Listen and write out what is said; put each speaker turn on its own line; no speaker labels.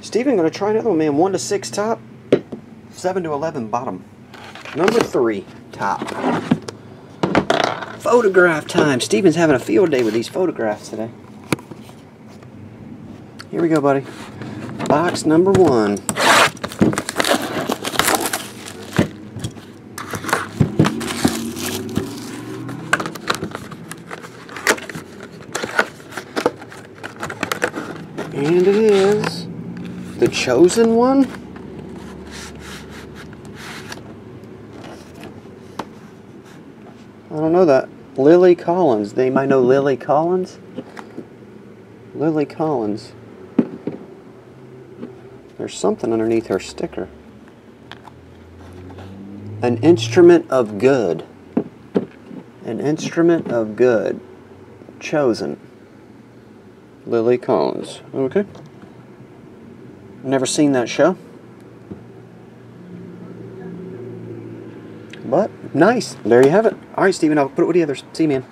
Stephen, gonna try another one, man. 1 to 6 top, 7 to 11 bottom. Number 3 top. Photograph time. Stephen's having a field day with these photographs today. Here we go, buddy. Box number 1. And it is the chosen one. I don't know that. Lily Collins. They might know Lily Collins. Lily Collins. There's something underneath her sticker. An instrument of good. An instrument of good. Chosen. Lily Collins. Okay. Never seen that show. But, nice. There you have it. Alright, Steven, I'll put it with the others. See you, man.